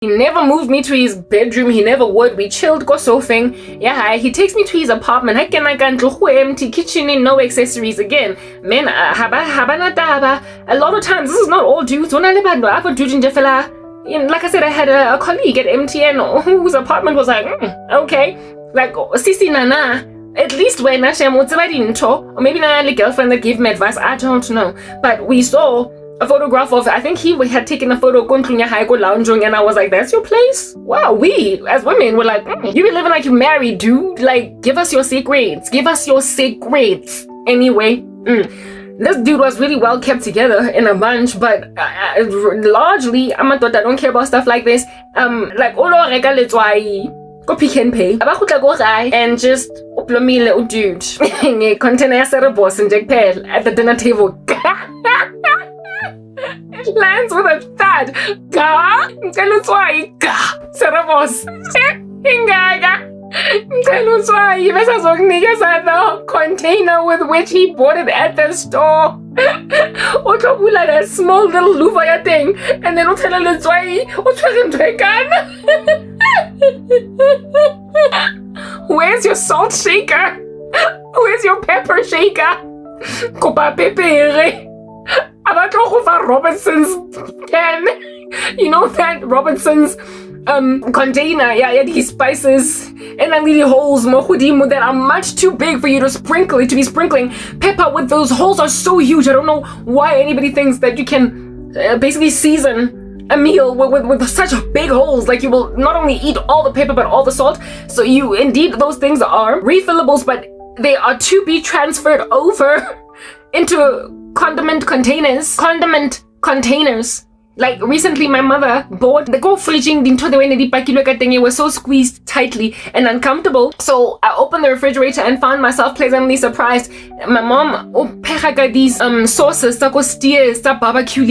He never moved me to his bedroom. He never would. We chilled, go surfing. Yeah, he takes me to his apartment. I can empty kitchen in no accessories again. Men, a lot of times, this is not all dudes. Like I said, I had a colleague at MTN whose apartment was like, okay. Like, Sisi Nana. At least when I or maybe a girlfriend that gave me advice. I don't know. But we saw a photograph of, I think he had taken a photo lounging, and I was like, that's your place? Wow, we as women were like, you be living like you married, dude. Like, give us your secrets. Give us your secrets. Anyway, this dude was really well kept together in a bunch, but largely, I don't care about stuff like this. Like, go Pick and Pay. And just uplomile dude. Container boss and Jack Pell at the dinner table. Lands with a thud. Cerebos. Container with which he bought it at the store. That small little louvre thing. And then where's your salt shaker? Where's your pepper shaker? Copa pepere. Robinson's can. You know that Robinson's container, these spices and then these holes that are much too big for you to be sprinkling pepper with. Those holes are so huge. I don't know why anybody thinks that you can basically season a meal with such big holes. Like, you will not only eat all the pepper but all the salt. So indeed those things are refillables, but they are to be transferred over into condiment containers. Like, recently my mother bought the fridging into the way it was so squeezed tightly and uncomfortable. So I opened the refrigerator and found myself pleasantly surprised. My mom these sauces, steers, barbecue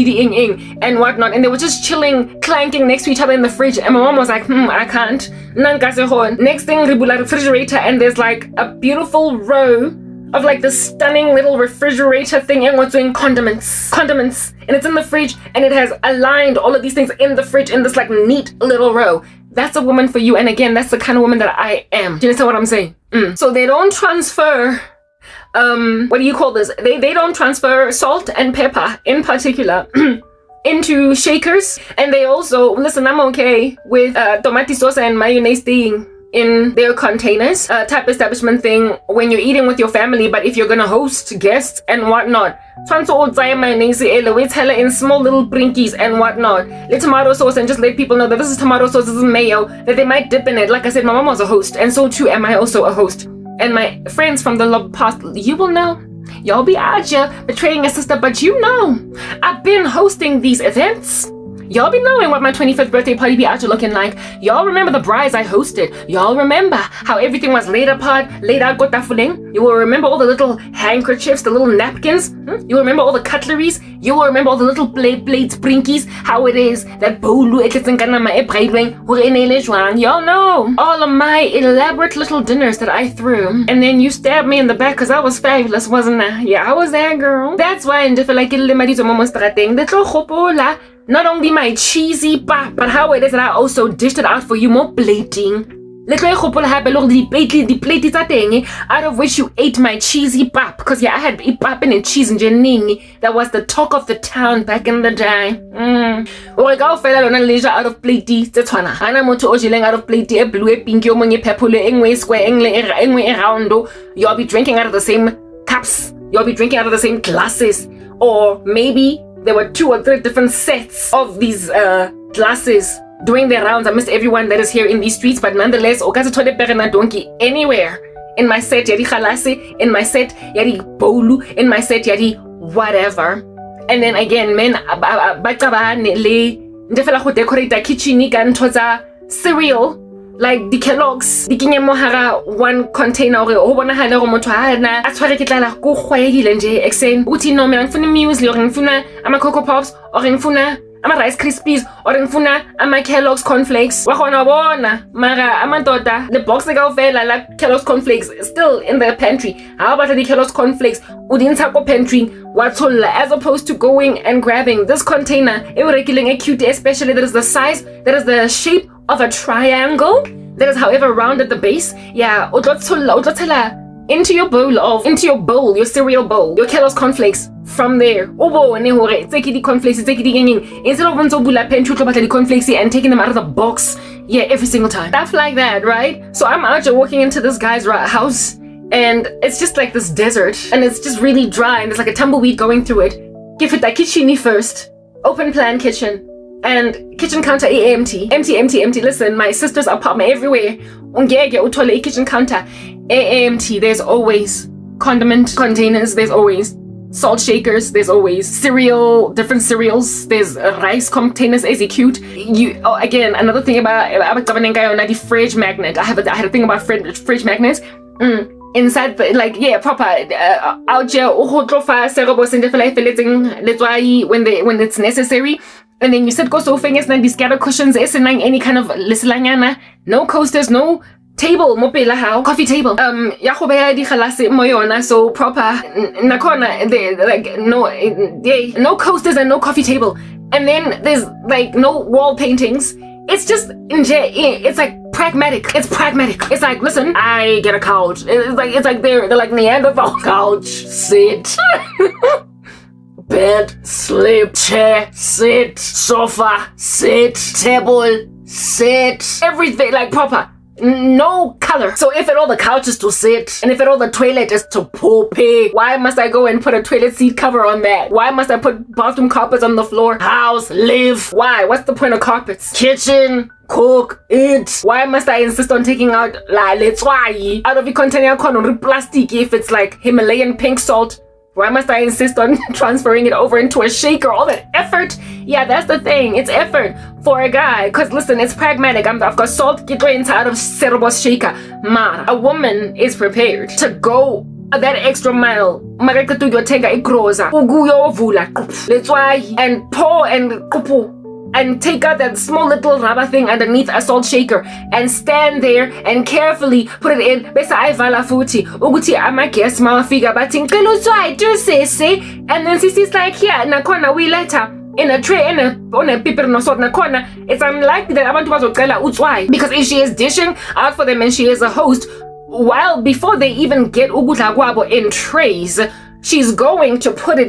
and whatnot, and they were just chilling, clanking next to each other in the fridge. And my mom was like, I can't. Next thing, ribula refrigerator, and there's like a beautiful row of like this stunning little refrigerator thing, and what's doing condiments, and it's in the fridge, and it has aligned all of these things in the fridge in this like neat little row. That's a woman for you. And again, that's the kind of woman that I am. Do you understand what I'm saying? So they don't transfer what do you call this? They don't transfer salt and pepper in particular into shakers. And they also, listen, I'm okay with tomato sauce and mayonnaise thing in their containers, type establishment thing when you're eating with your family. But if you're gonna host guests and whatnot, mayonnaise in small little brinkies and whatnot, let tomato sauce, and just let people know that this is tomato sauce, this is mayo, that they might dip in it. Like I said, my mom was a host, and so too am I also a host. And my friends from the past, you will know. Y'all be out here betraying a sister, but you know, I've been hosting these events. Y'all be knowing what my 25th birthday party be out here looking like. Y'all remember the brides I hosted. Y'all remember how everything was laid out, gotafuling. You will remember all the little handkerchiefs, the little napkins. You will remember all the cutleries. You will remember all the little plates, brinkies. How it is that bolu y'all know all of my elaborate little dinners that I threw. And then you stabbed me in the back because I was fabulous, wasn't I? Yeah, I was that girl. That's why I feel like not only my cheesy pap, but how it is that I also dished it out for you more plating. The plate out of which you ate my cheesy pap. Because I had pap and cheese and janini. That was the talk of the town back in the day. Or I go fella on leisure out of plate. Ana moto ojileng out of plate, a blue, a pink, yomonye pepule, engwe square, engwe around. You'll be drinking out of the same cups. You'll be drinking out of the same glasses. Or maybe there were 2 or 3 different sets of these glasses doing their rounds. I missed everyone that is here in these streets, but nonetheless, donkey anywhere. In my set, yadi khalase, in my set, yadi bolu, in my set, yadi whatever. And then again, men, ndefela go decorate a kitchen ka ntho tsa cereal, like the Kellogg's, the kinye mohara one container or o bona hana go motho ha na a tshware ke tlala go kgwedile nje exen uthi no mina ngifuna muesli or ngifuna ama cocoa pops or ngifuna ama-Rice Krispies or ngifuna ama-Kellogg's cornflakes. Wakhona bona mara amandoda the box ekawuvela la Kellogg's cornflakes still in the pantry. How about the Kellogg's cornflakes udinsa ko pantry wathola, as opposed to going and grabbing this container erekileng cute, especially that is the size, that is the shape of a triangle, that is however round at the base. Yeah, udlothola into your bowl, your cereal bowl, your Kellogg's cornflakes. From there, take the cornflakes, take the instead of the cornflakes and taking them out of the box. Yeah, every single time. Stuff like that, right? So I'm out here walking into this guy's house, and it's just like this desert, and it's just really dry, and there's like a tumbleweed going through it. Give it that kitchen first. Open plan kitchen. And kitchen counter empty. Listen, my sister's apartment everywhere. Ungeke kitchen counter empty. There's always condiment containers. There's always salt shakers. There's always different cereals. There's rice containers. Is it cute? Again, another thing about the fridge magnet. I had a thing about fridge magnets. Inside, proper out here, when it's necessary. And then you said go so fingers and these scatter cushions, any kind of lislangana, no coasters, no table, how coffee table. So proper no coasters and no coffee table. And then there's like no wall paintings. It's just it's like pragmatic. It's pragmatic. It's like, listen, I get a couch. It's like they're like Neanderthal couch, sit. Bed, sleep, chair, sit, sofa, sit, table, sit, everything like proper. No color. So if at all the couch is to sit, and if at all the toilet is to poop, why must I go and put a toilet seat cover on that? Why must I put bathroom carpets on the floor? House, live. Why? What's the point of carpets? Kitchen, cook, eat. Why must I insist on taking out out of the container plastic if it's like Himalayan pink salt? Why must I insist on transferring it over into a shaker? All that effort. Yeah, that's the thing. It's effort for a guy. Because listen, it's pragmatic. I've got salt inside of cerebos shaker. A woman is prepared to go that extra mile. And pour and take out that small little rubber thing underneath a salt shaker and stand there and carefully put it in. Besa aivala futhi ukuthi amaguest mawafika bathi ngicela utswayi tusese, and then sisi's like, here nakhona uyiletha in a tray on a paper no salt nakhona. It's unlikely that abantu bazocela utswayi, because if she is dishing out for them and she is a host, while before they even get ukudla kwabo in trays, she's going to put it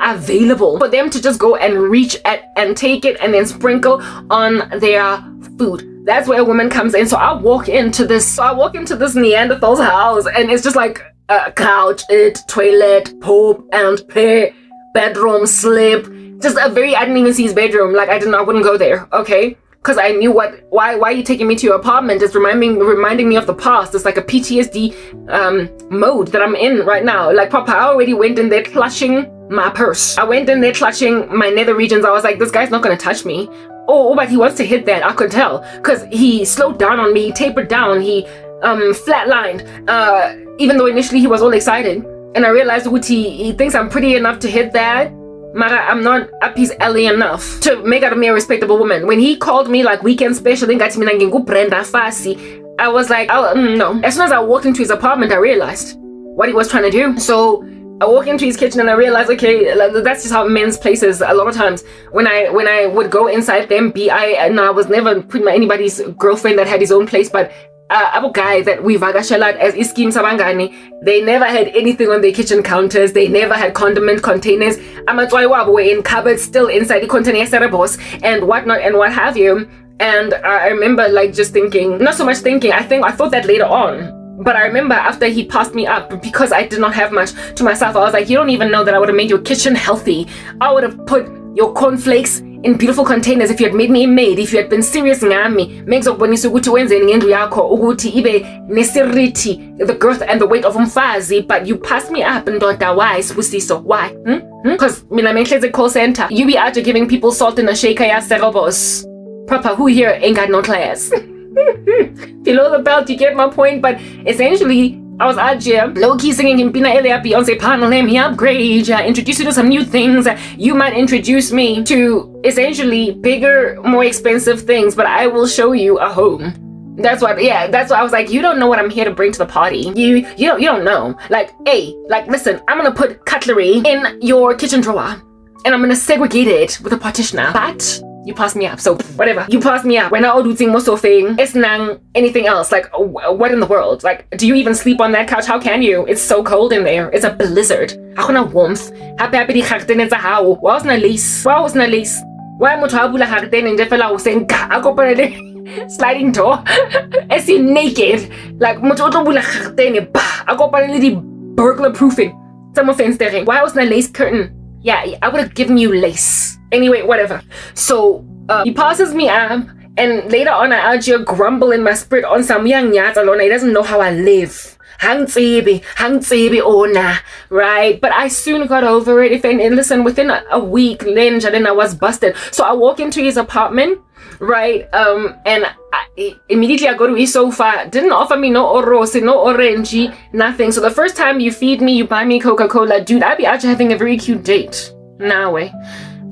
available for them to just go and reach at and take it and then sprinkle on their food. That's where a woman comes in. So I walk into this Neanderthal's house, and it's just like a couch, toilet, poop, and pay, bedroom, sleep. Just a very, I didn't even see his bedroom. Like I wouldn't go there, okay? Because I knew why are you taking me to your apartment? It's reminding me of the past. It's like a PTSD mode that I'm in right now. Like Papa, I already went in there clutching my purse. I went in there clutching my nether regions. I was like, this guy's not gonna touch me. Oh, but he wants to hit that. I could tell. Because he slowed down on me, he tapered down, he flatlined. Even though initially he was all excited. And I realized he thinks I'm pretty enough to hit that. Mara, I'm not up his alley enough to make out of me a respectable woman. When he called me like weekend special, I was like, no. As soon as I walked into his apartment, I realized what he was trying to do. So I walked into his kitchen and I realized, okay, that's just how men's places. A lot of times when I would go inside them, I was never pretty much anybody's girlfriend that had his own place, but a guy that we vagashalat as iskim sabangani, they never had anything on their kitchen counters. They never had condiment containers. Amatswai were in cupboards still inside the container cerebos and whatnot and what have you. And I remember like just thinking, not so much thinking, I thought that later on. But I remember after he passed me up, because I did not have much to myself, I was like, you don't even know that I would have made your kitchen healthy. I would have put your cornflakes in beautiful containers if you had made me a maid, if you had been serious ngami. Mekuzokubonisa ukuthi wenze ngendlu yakho ukuthi ibe nesiriti, the girth and the weight of umfazi, but you passed me up ndoda. Why, Sibusiso? Why? Because mina menhlezi call center. You be out giving people salt in a shaker ya serobos. Papa, who here ain't got no class? Below the belt, you get my point. But essentially, I was out here low-key singing him Pina Elia Beyonce panel, let me upgrade, introduce you to some new things. You might introduce me to essentially bigger, more expensive things, but I will show you a home. That's what I was like, you don't know what I'm here to bring to the party. You don't know. Like, hey, like, listen, I'm gonna put cutlery in your kitchen drawer and I'm gonna segregate it with a partitioner. But you passed me up, so whatever. You passed me up. When I do thing so thing, it's not anything else. Like, what in the world? Like, do you even sleep on that couch? How can you? It's so cold in there. It's a blizzard. I want warmth. Happy di khakten it's a how. Why was na lace? Why mo thabula khakten and jefela o seng ka akopane sliding door. Is he naked? Like mo tlo bula khakten ba akopane di burglar proofing. Some offense there. Why was na lace curtain? Yeah, I would have given you lace. Anyway, whatever. So he passes me up, and later on I out here grumble in my spirit on some young yats alone. He doesn't know how I live. Hang tsebe, ona, right? But I soon got over it. And listen, within a week, then I was busted. So I walk into his apartment, right? And immediately I go to his sofa. Didn't offer me no orose, no orange, nothing. So the first time you feed me, you buy me Coca-Cola, dude, I'd be out here having a very cute date. Nah way.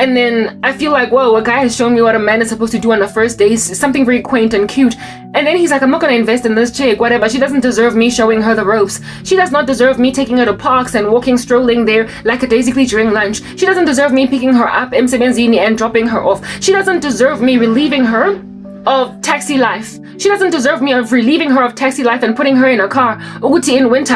And then I feel like, whoa, a guy has shown me what a man is supposed to do on a first date. Something very quaint and cute. And then he's like, I'm not going to invest in this chick, whatever. She doesn't deserve me showing her the ropes. She does not deserve me taking her to parks and strolling there like a daisically during lunch. She doesn't deserve me picking her up emsebenzini and dropping her off. She doesn't deserve me relieving her of taxi life. She doesn't deserve me of relieving her of taxi life and putting her in a car. Uguti in winter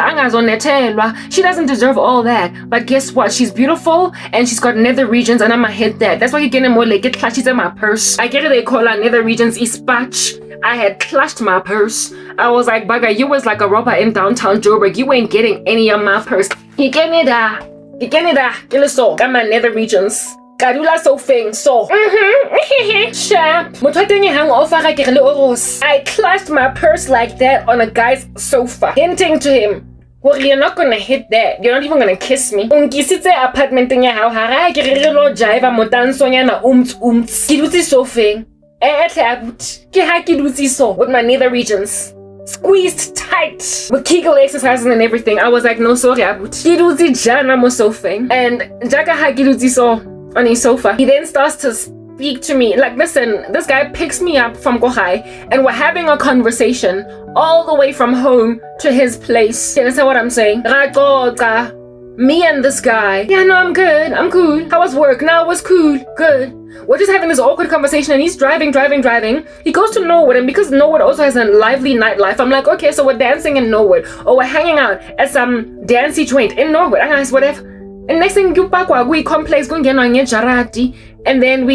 she doesn't deserve all that. But guess what? She's beautiful and she's got nether regions, and I'ma hit that. That's why you get more like get clashes in my purse. I get it, they call her nether regions ispatch. I had clashed my purse. I was like, Bugger, you was like a robber in downtown Joburg. You ain't getting any of my purse. You get me that. Get so. Got my nether regions. Kadula so feng so. Sharp. I clashed my purse like that on a guy's sofa, hinting to him, well, you're not gonna hit that. You're not even gonna kiss me. Unkisitse apartment in your house. Hara kirilo jiva motansonya na Kiduti so feng. Kiduti so with my nether regions squeezed tight with Kegel exercises and everything. I was like, no sorry, abut. Kiduti jana mo so feng. And Jaka ha kiduti so on his sofa. He then starts to speak to me like, listen, this guy picks me up from Gohai and we're having a conversation all the way from home to his place. You understand what I'm saying? Me and this guy. Yeah, no, I'm good. I'm cool. How was work? No, it was cool. Good. We're just having this awkward conversation and he's driving. He goes to Norwood, and because Norwood also has a lively nightlife, I'm like, okay, so we're dancing in Norwood, or we're hanging out at some dancey joint in Norwood. I'm like, whatever. And next thing you back we complex going on jarati, and then I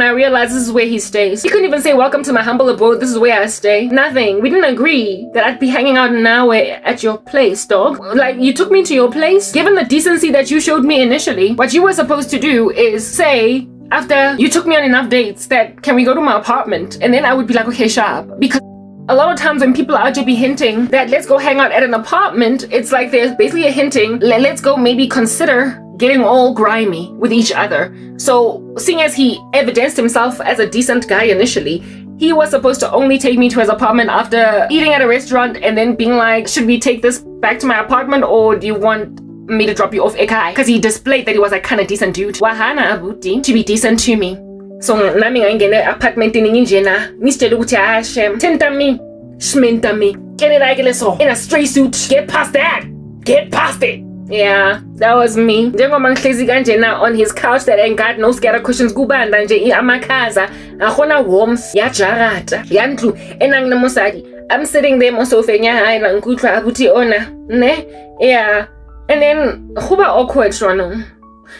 realized this is where he stays. He couldn't even say welcome to my humble abode, this is where I stay. Nothing. We didn't agree that I'd be hanging out now at your place, dog. Like, you took me to your place. Given the decency that you showed me initially, what you were supposed to do is say, after you took me on enough dates, that can we go to my apartment? And then I would be like, okay, sharp. Because a lot of times when people are out to be hinting that let's go hang out at an apartment, it's like there's basically a hinting, let's go maybe consider getting all grimy with each other. So seeing as he evidenced himself as a decent guy initially, he was supposed to only take me to his apartment after eating at a restaurant and then being like, should we take this back to my apartment, or do you want me to drop you off Ekai? Because he displayed that he was a kind of decent dude. Wahana abuti to be decent to me. So nami ngayingena apartment ningi njena ngisitshela ukuthi Hashem tenta me shmenta me kenela so in a straight suit. Get past that. Get past it. Yeah, that was me. Njengoba ngihlezi kanjena on his couch that ain't got no scatter cushions, kubanda nje amakhaza akhona warmth yajarata yandlu enanginomosadi. I'm sitting there mosofenya hayi la ngikuthwa abuthi ona ne. Yeah, and then kuba awkward shwana,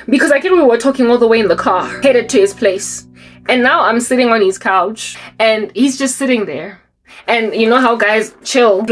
because I think we were talking all the way in the car headed to his place, and now I'm sitting on his couch and he's just sitting there. And you know how guys chill, and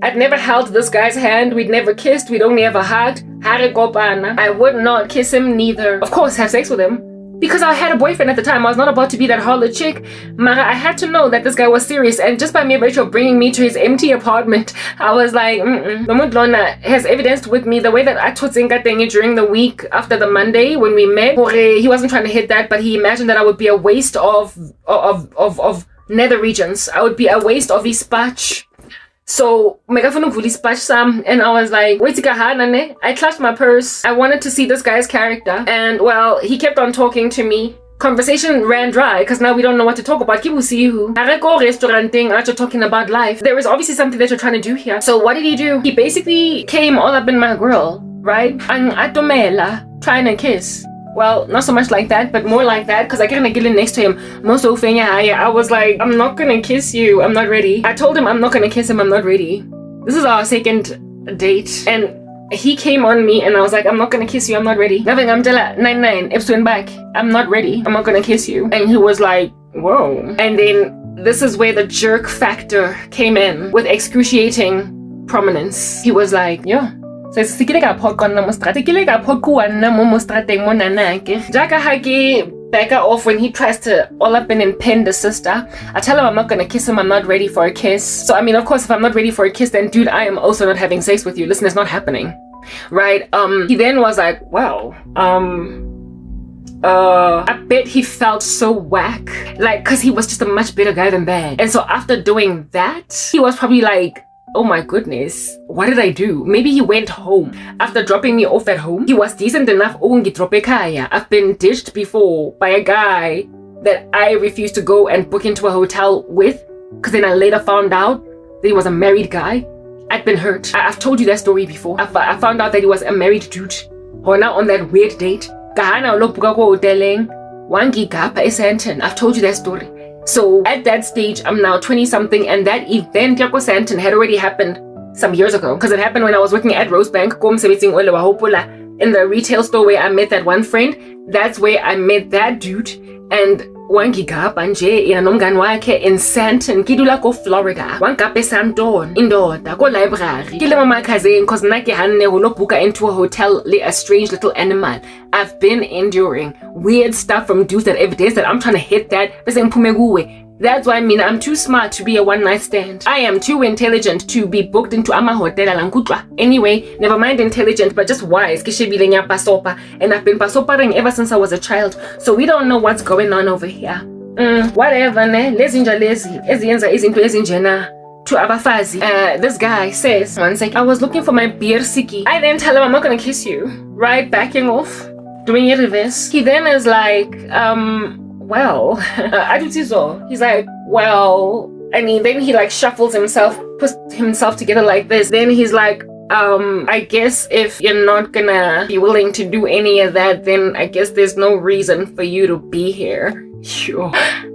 I'd never held this guy's hand, we'd never kissed, we'd only ever hugged. I would not kiss him, neither of course have sex with him, because I had a boyfriend at the time. I was not about to be that harlot chick. Mara, I had to know that this guy was serious, and just by mere virtue of bringing me to his empty apartment, I was like, Lona has evidenced with me the way that I told Zingatengi during the week after the Monday when we met. He wasn't trying to hit that, but he imagined that I would be a waste of nether regions. I would be a waste of his patch. So, and I was like, I clutched my purse. I wanted to see this guy's character. And well, he kept on talking to me. Conversation ran dry because now we don't know what to talk about. Restaurant thing after talking about life. There is obviously something that you're trying to do here. So what did he do? He basically came all up in my grill, right? Trying to kiss. Well, not so much like that, but more like that, because I get next to him. I was like, I'm not gonna kiss you. I'm not ready. I told him I'm not gonna kiss him. I'm not ready. This is our second date, and he came on me, and I was like, I'm not gonna kiss you. I'm not ready. I'm back. I'm not ready. I'm not gonna kiss you. And he was like, whoa. And then this is where the jerk factor came in with excruciating prominence. He was like, yeah. So se ke le ka popcorn na mo strate ke le ka popcorn na mo strateng mo nanake jaka ha ke back off when he tries to all up and pin the sister. I tell him I'm not gonna kiss him. I'm not ready for a kiss. So I mean, of course, if I'm not ready for a kiss, then dude, I am also not having sex with you. Listen, it's not happening, right? He then was like, wow, I bet he felt so whack, like, cause he was just a much better guy than that. And so after doing that, he was probably like, oh my goodness, what did I do? Maybe he went home. After dropping me off at home, he was decent enough. I've been ditched before by a guy that I refused to go and book into a hotel with, because then I later found out that he was a married guy. I'd been hurt. I've told you that story before. I found out that he was a married dude. Now on that weird date. I've told you that story. So at that stage, I'm now 20 something, and that event Yako Santon had already happened some years ago, because it happened when I was working at Rosebank in the retail store where I met that one friend. That's where I met that dude, and wangigapa nje nomngani wakhe in Santon kidula ko Florida wangape Santon indoda ko library kile mama cousin cause nake hanne ulobuka into a hotel a strange little animal. I've been enduring weird stuff from dudes that evidence that I'm trying to hit that bese ngiphume kuwe. That's why I mean I'm too smart to be a one-night stand. I am too intelligent to be booked into ama hotel lankutwa. Anyway, never mind intelligent, but just wise. And I've been pasoparing ever since I was a child. So we don't know what's going on over here. Whatever, ne? Lezinja lazy. Ezienza izinto ezinjena. To abafazi. This guy says, one second, I was looking for my beer siki. I then tell him I'm not gonna kiss you. Right? Backing off. Doing a reverse. He then is like, well, he's like, well, I mean, then he like shuffles himself, puts himself together like this. Then he's like, I guess if you're not gonna be willing to do any of that, then I guess there's no reason for you to be here. Sure.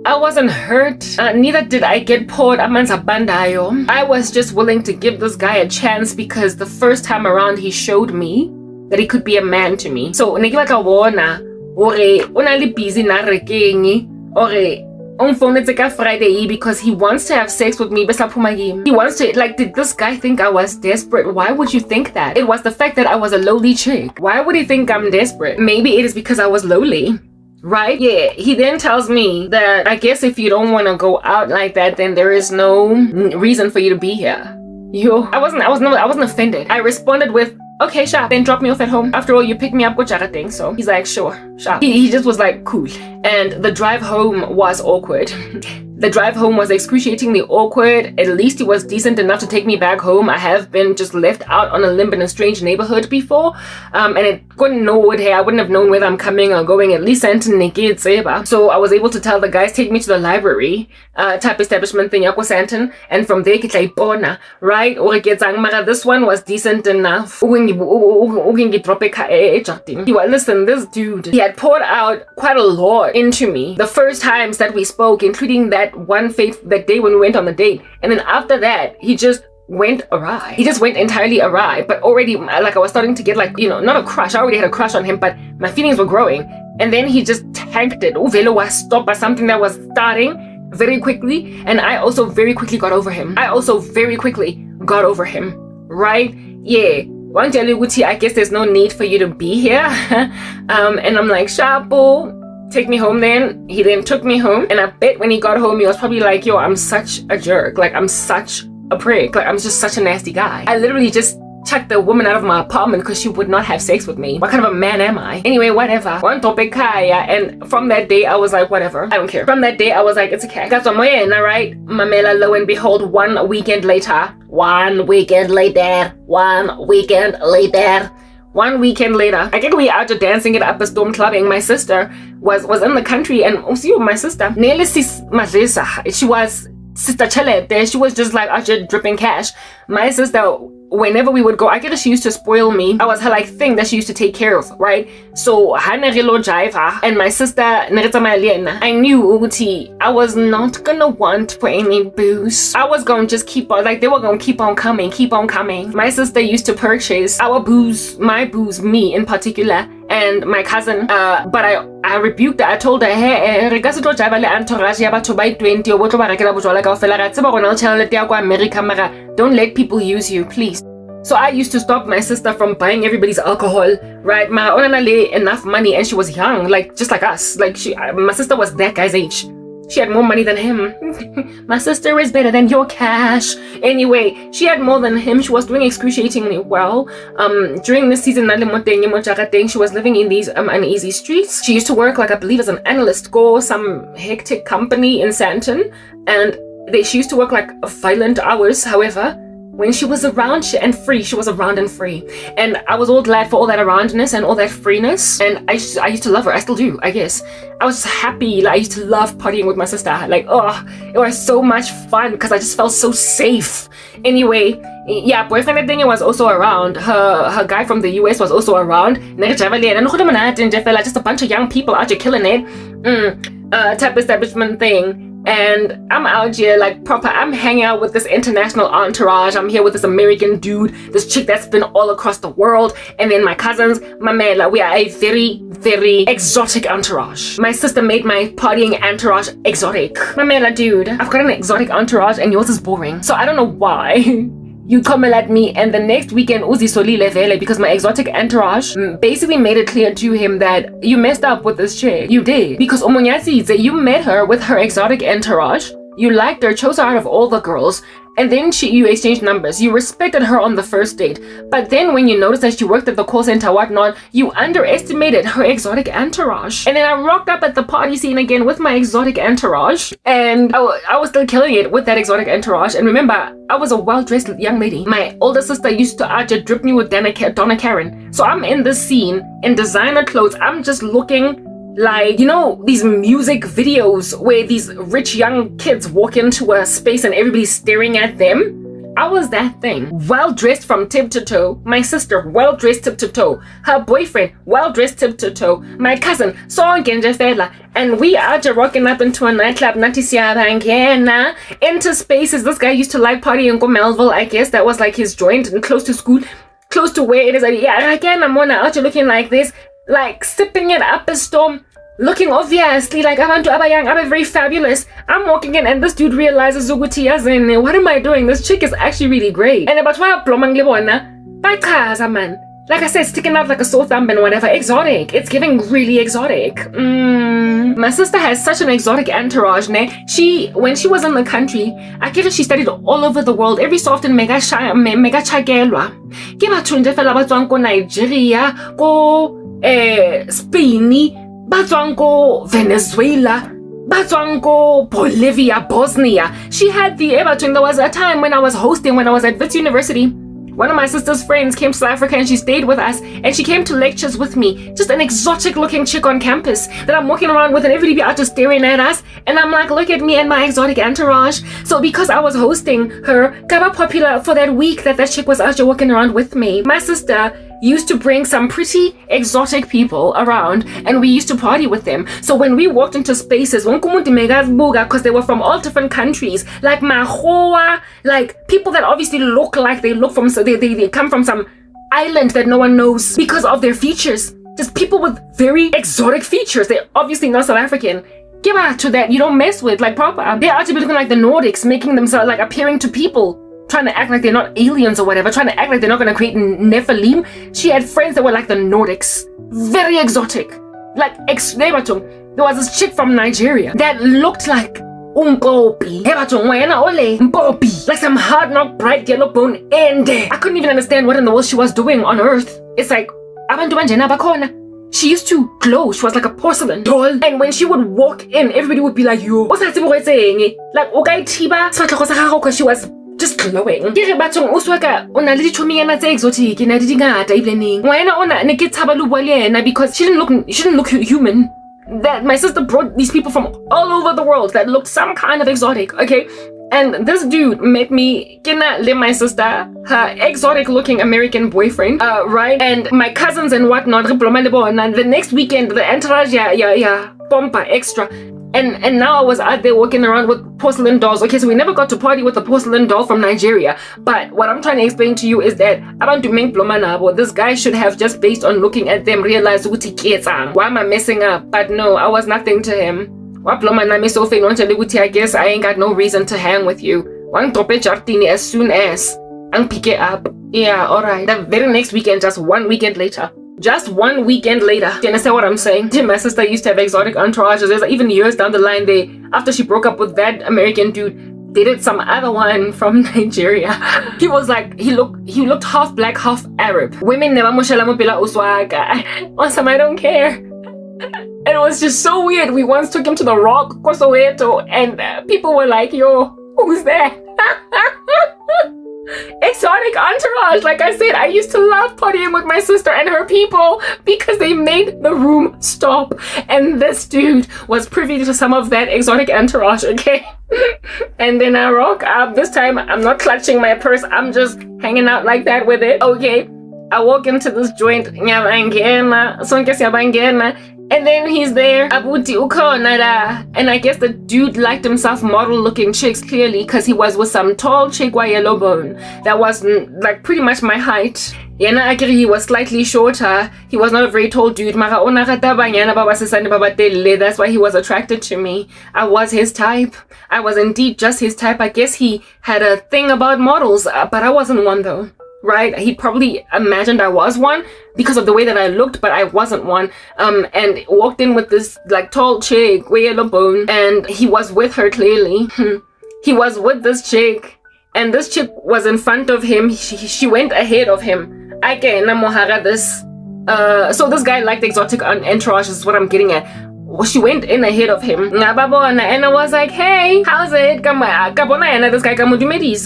I wasn't hurt. Neither did I get poured amanza bandayo. I was just willing to give this guy a chance because the first time around he showed me that he could be a man to me. So, ore onali busy na rekeng ore on phone Friday because he wants to have sex with me. He wants to, like, did this guy think I was desperate? Why would you think that? It was the fact that I was a lowly chick. Why would he think I'm desperate? Maybe it is because I was lowly, right? Yeah. He then tells me that I guess if you don't want to go out like that, then there is no reason for you to be here. I wasn't offended. I responded with, okay, sure. Then drop me off at home. After all, you picked me up, go thing. So he's like, sure. He just was like, cool. And the drive home was awkward. The drive home was excruciatingly awkward. At least he was decent enough to take me back home. I have been just left out on a limb in a strange neighborhood before. And it couldn't know what, hey, I wouldn't have known whether I'm coming or going. At least so I was able to tell the guys, take me to the library type establishment thing, Yako Santon. And from there, right? Or this one was decent enough. Listen, this dude, he had poured out quite a lot into me the first times that we spoke, including that day when we went on the date. And then after that, he just went awry. He just went entirely awry. But already, like, I was starting to get, like, not a crush. I already had a crush on him, but my feelings were growing. And then he just tanked it. Uvelo was stopped by something that was starting very quickly. And I also very quickly got over him. Right? Yeah. I guess there's no need for you to be here. And I'm like, Shapo, take me home then. He then took me home. And I bet when he got home, he was probably like, yo, I'm such a jerk. Like, I'm such a prick. Like, I'm just such a nasty guy. I literally just chucked the woman out of my apartment because she would not have sex with me. What kind of a man am I? Anyway, whatever. One topic kaya, and from that day I was like, whatever, I don't care. From that day I was like, it's okay. That's what right? Mamela, lo and behold, 1 weekend later, 1 weekend later, 1 weekend later. 1 weekend later, I think we out just dancing it up a storm clubbing. My sister was in the country, and see my sister, she was Sister Chelete. She was just like out just dripping cash. My sister, whenever we would go, I guess she used to spoil me. I was her like thing that she used to take care of, right? So and my sister, I knew Uti, I was not gonna want for any booze. I was gonna just keep on, like they were gonna keep on coming. My sister used to purchase our booze, my booze, me in particular, and my cousin, but I rebuked her. I told her, hey, don't let people use you, please. So I used to stop my sister from buying everybody's alcohol, right? My only enough money, and she was young, like just like us. Like my sister was that guy's age. She had more money than him. My sister is better than your cash. Anyway, she had more than him. She was doing excruciatingly well. During this season, she was living in these uneasy streets. She used to work, like I believe, as an analyst, go some hectic company in Santon, and she used to work like violent hours. However, when she was around she was around and free, and I was all glad for all that aroundness and all that freeness, and I used to love her. I still do, I guess. I was just happy. Like, I used to love partying with my sister. Like, oh, it was so much fun because I just felt so safe. Anyway, yeah, boyfriend thing was also around. Her guy from the US was also around. Just a bunch of young people out here killing it. Type establishment thing. And I'm out here like proper, I'm hanging out with this international entourage. I'm here with this American dude, this chick that's been all across the world, and then my cousins, my man, like we are a very, very exotic entourage. My sister made my partying entourage exotic. My man, like, dude, I've got an exotic entourage and yours is boring. So I don't know why. You come at me, and the next weekend Uzi solile vele, because my exotic entourage basically made it clear to him that you messed up with this chick. You did. Because Omonyasi, you met her with her exotic entourage, you liked her, chose her out of all the girls, and then you exchanged numbers. You respected her on the first date. But then when you noticed that she worked at the call center, whatnot, you underestimated her exotic entourage. And then I rocked up at the party scene again with my exotic entourage. And I was still killing it with that exotic entourage. And remember, I was a well-dressed young lady. My older sister used to drip me with Donna Karen. So I'm in this scene in designer clothes. I'm just looking like, you know, these music videos where these rich young kids walk into a space and everybody's staring at them. I was that thing. Well dressed from tip to toe. My sister, well dressed tip to toe. Her boyfriend, well dressed tip to toe. My cousin, and we are just rocking up into a nightclub, into spaces. This guy used to like party in Melville, I guess. That was like his joint, and close to school, close to where it is. Yeah, again, I'm out looking like this, like sipping it up a storm, looking obviously like I'm very fabulous. I'm walking in and this dude realizes, what am I doing? This chick is actually really great. And about man, like I said, sticking out like a sore thumb and whatever. Exotic. It's giving really exotic. My sister has such an exotic entourage, ne? When she was in the country, I guess she studied all over the world. Every so often, mega chagelwa. Give her to Nigeria, go Spain, batswango Venezuela, batswango Bolivia, Bosnia. She had the Everton. There was a time when I was at Wits University. One of my sister's friends came to South Africa and she stayed with us, and she came to lectures with me. Just an exotic looking chick on campus that I'm walking around with, and everybody be out just staring at us, and I'm like, look at me and my exotic entourage. So because I was hosting her, got popular for that week that chick was out walking around with me. My sister used to bring some pretty exotic people around, and we used to party with them. So when we walked into spaces, because they were from all different countries, like Mahoa, like people that obviously look like they come from some island that no one knows because of their features. Just people with very exotic features. They're obviously not South African. Give out to that you don't mess with, like proper. They are to be looking like the Nordics, making themselves like appearing to people, trying to act like they're not aliens or whatever, trying to act like they're not going to create Nephilim. She had friends that were like the Nordics, very exotic. Like, there was this chick from Nigeria that looked like Umpopi. Mpopi. Like some hard knock bright yellow bone end. I couldn't even understand what in the world she was doing on earth. It's like, abantu banjena bakhona. She used to glow. She was like a porcelain doll. And when she would walk in, everybody would be like, yo, what's that saying? Like, okay, Tiba, because she was just glowing. Because she didn't look human. That my sister brought these people from all over the world that looked some kind of exotic, okay? And this dude made me live my sister, her exotic looking American boyfriend, right? And my cousins and whatnot, and the next weekend, the entourage, pompa, extra. And now I was out there walking around with porcelain dolls. Okay, so we never got to party with a porcelain doll from Nigeria. But what I'm trying to explain to you is that this guy should have, just based on looking at them, realized why am I messing up? But no, I was nothing to him. I guess I ain't got no reason to hang with you. As soon as I pick it up. Yeah, alright. The very next weekend, just 1 weekend later. Just 1 weekend later. Do you understand what I'm saying? My sister used to have exotic entourages. There's even years down the line, after she broke up with that American dude, they did some other one from Nigeria. He was like, he looked half black, half Arab. Women never Awesome, I don't care. And it was just so weird. We once took him to the Rock, Kosoweto, and people were like, yo, who's that? Exotic entourage. Like I said, I used to love partying with my sister and her people because they made the room stop. And this dude was privy to some of that exotic entourage, okay? And then I rock up. This time, I'm not clutching my purse. I'm just hanging out like that with it, okay? I walk into this joint, and then he's there, and I guess the dude liked himself model looking chicks, clearly, because he was with some tall chick with yellow bone that was like pretty much my height. He was slightly shorter. He was not a very tall dude. That's why he was attracted to me. I was his type. I was indeed just his type. I guess he had a thing about models, but I wasn't one though. Right? He probably imagined I was one because of the way that I looked, but I wasn't one. And walked in with this like tall chick with yellow bone, and he was with her clearly. He was with this chick, and this chick was in front of him. She went ahead of him. So this guy liked exotic entourage, is what I'm getting at. She went in ahead of him, and I was like, hey, how's it? This guy,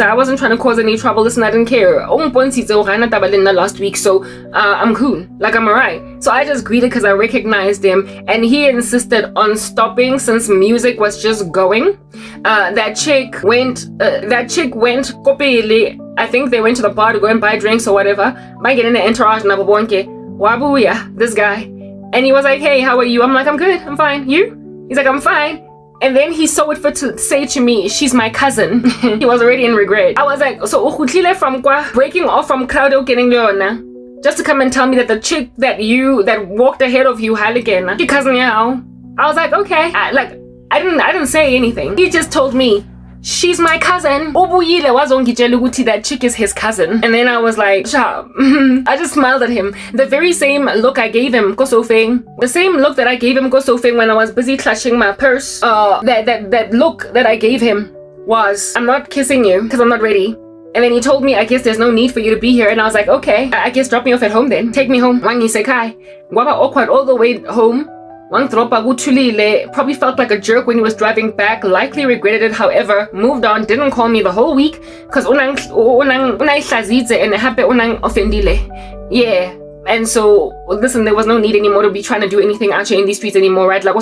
I wasn't trying to cause any trouble. Listen, I didn't care. Last week, so I'm cool. Like, I'm alright. So I just greeted because I recognized him, and he insisted on stopping since music was just going. That chick went kopele. I think they went to the bar to go and buy drinks or whatever. By getting the entourage, wabuya, this guy. And he was like, hey, how are you? I'm like, I'm good, I'm fine. You? He's like, I'm fine. And then he saw it fit to say to me, she's my cousin. He was already in regret. I was like, so from breaking off from crowd getting leona, just to come and tell me that the chick that walked ahead of you, your cousin, I was like, okay. I didn't say anything. He just told me, she's my cousin. That chick is his cousin. And then I was like, I just smiled at him. The very same look I gave him, the same look that I gave him when I was busy clutching my purse. That look that I gave him was, I'm not kissing you because I'm not ready. And then he told me, I guess there's no need for you to be here. And I was like, okay, I guess drop me off at home then. Take me home. Wangi sekai. Waba awkward all the way home. Probably felt like a jerk when he was driving back, likely regretted it, however, moved on, didn't call me the whole week, because yeah. And so, listen, there was no need anymore to be trying to do anything out here in these streets anymore, right? Like,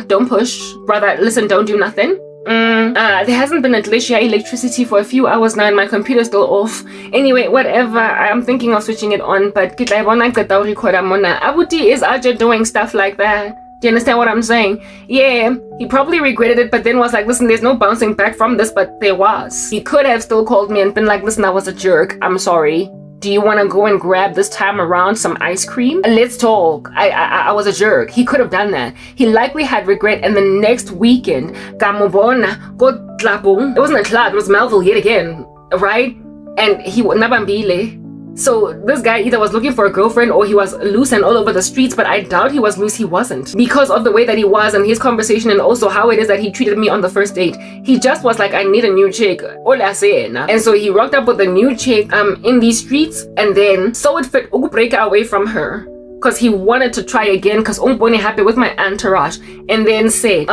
don't push. Brother, listen, don't do nothing. There hasn't been electricity for a few hours now, and my computer's still off. Anyway, whatever, I'm thinking of switching it on, but Abuti is out here doing stuff like that. Do you understand what I'm saying? Yeah, he probably regretted it, but then was like, listen, there's no bouncing back from this, but there was. He could have still called me and been like, listen, I was a jerk, I'm sorry. Do you want to go and grab this time around some ice cream? Let's talk. I was a jerk. He could have done that. He likely had regret, and the next weekend, it wasn't a club, it was Melville yet again, right? And he would Nabambile. So this guy either was looking for a girlfriend or he was loose and all over the streets, but I doubt he was loose. He wasn't, because of the way that he was and his conversation, and also how it is that he treated me on the first date. He just was like, I need a new chick. And so he rocked up with a new chick in these streets, and then so it fit break away from her because he wanted to try again because umbone happy with my entourage, and then said,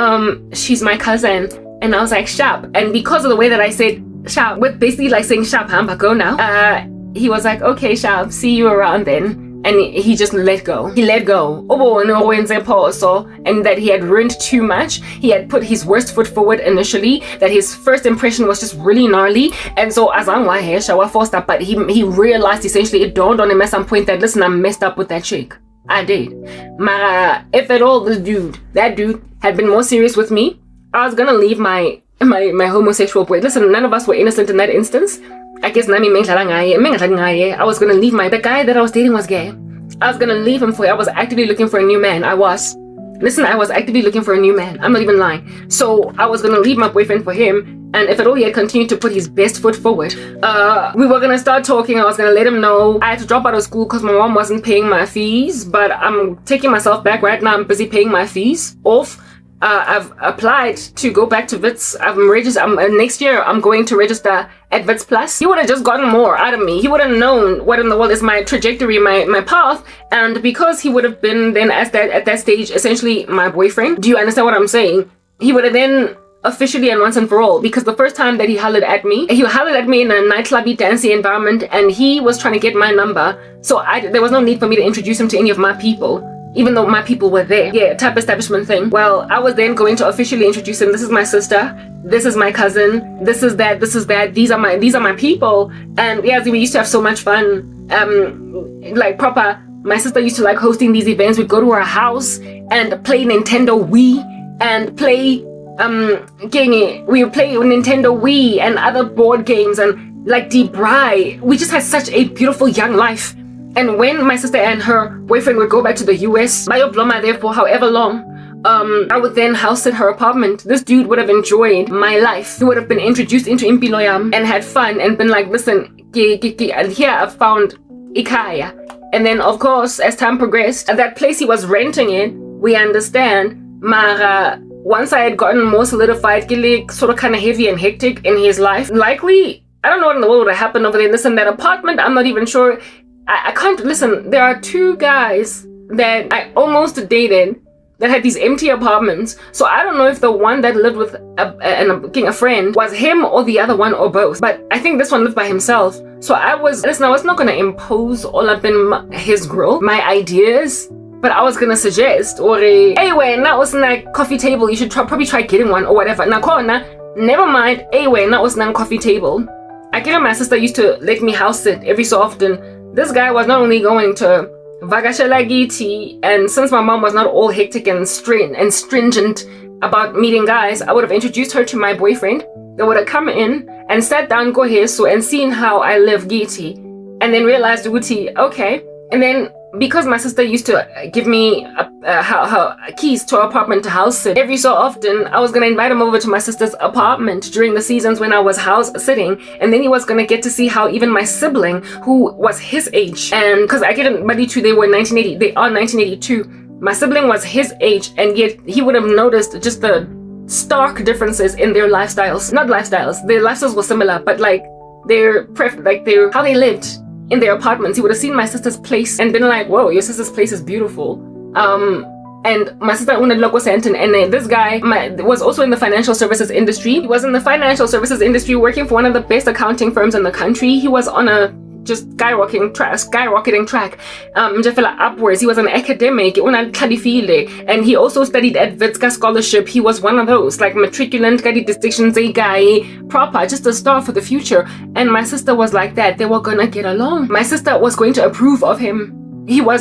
she's my cousin. And I was like, sharp. And because of the way that I said sharp, with basically like saying sharp, hamba, go now, he was like, okay, sharp, see you around then. And he just let go. He let go. And that he had ruined too much. He had put his worst foot forward initially, that his first impression was just really gnarly. And so as I'm forced up, but he realized, essentially it dawned on him at some point that, listen, I messed up with that chick. I did. If at all that dude had been more serious with me, I was gonna leave my homosexual boy. Listen, none of us were innocent in that instance. I guess I was gonna leave the guy that I was dating was gay. I was gonna leave him I was actively looking for a new man. I was actively looking for a new man. I'm not even lying. So I was gonna leave my boyfriend for him, and if at all he had continued to put his best foot forward, we were gonna start talking. I was gonna let him know I had to drop out of school because my mom wasn't paying my fees, but I'm taking myself back right now. I'm busy paying my fees off. I've applied to go back to Wits. I'm registered. Next year I'm going to register at Wits Plus. He would have just gotten more out of me. He would have known what in the world is my trajectory, my path, and because he would have been then at that stage essentially my boyfriend. Do you understand what I'm saying? He would have then officially and once and for all, because the first time that he hollered at me in a nightclubby dancey environment, and he was trying to get my number. So there was no need for me to introduce him to any of my people, even though my people were there. Yeah, type establishment thing. Well, I was then going to officially introduce him. This is my sister. This is my cousin. This is that. This is that. These are my people. And yeah, we used to have so much fun. Like proper. My sister used to like hosting these events. We'd go to her house and play Nintendo Wii and play we would play Nintendo Wii and other board games and like Deep Bry. We just had such a beautiful young life. And when my sister and her boyfriend would go back to the US, Bayobloma there for however long, I would then house at her apartment. This dude would have enjoyed my life. He would have been introduced into Impiloyam and had fun and been like, listen, here I've found Ikaya. And then of course, as time progressed, at that place he was renting in, we understand, Mara, once I had gotten more solidified, sort of kind of heavy and hectic in his life, likely, I don't know what in the world would have happened over there. Listen, that apartment, I'm not even sure. I can't, listen, there are two guys that I almost dated that had these empty apartments. So I don't know if the one that lived with a friend was him or the other one or both. But I think this one lived by himself. So I was not going to impose all up in his grill, my ideas. But I was going to suggest, anyway, now was that coffee table, you should probably try getting one or whatever. Never mind, anyway, now was that coffee table. I get my sister used to let me house sit every so often. This guy was not only going to Vagashalagiti, and since my mom was not all hectic and stringent about meeting guys, I would have introduced her to my boyfriend. They would have come in and sat down, go here, so and seen how I live Giti, and then realized, Uti, okay. And then because my sister used to give me her keys to her apartment to house sit every so often, I was going to invite him over to my sister's apartment during the seasons when I was house sitting, and then he was going to get to see how even my sibling, who was his age, and because I get Buddy too, they are 1982, my sibling was his age, and yet he would have noticed just the stark differences in their lifestyles. Not lifestyles, their lifestyles were similar, but like how they lived in their apartments. He would have seen my sister's place and been like, whoa, your sister's place is beautiful. And my sister owned a local center, and this guy was also in the financial services industry. He was in the financial services industry working for one of the best accounting firms in the country. He was on a just skyrocketing track, upwards. He was an academic, and he also studied at Witska scholarship. He was one of those, like matriculant, distinctions, a guy, proper, just a star for the future. And my sister was like that. They were gonna get along. My sister was going to approve of him. They were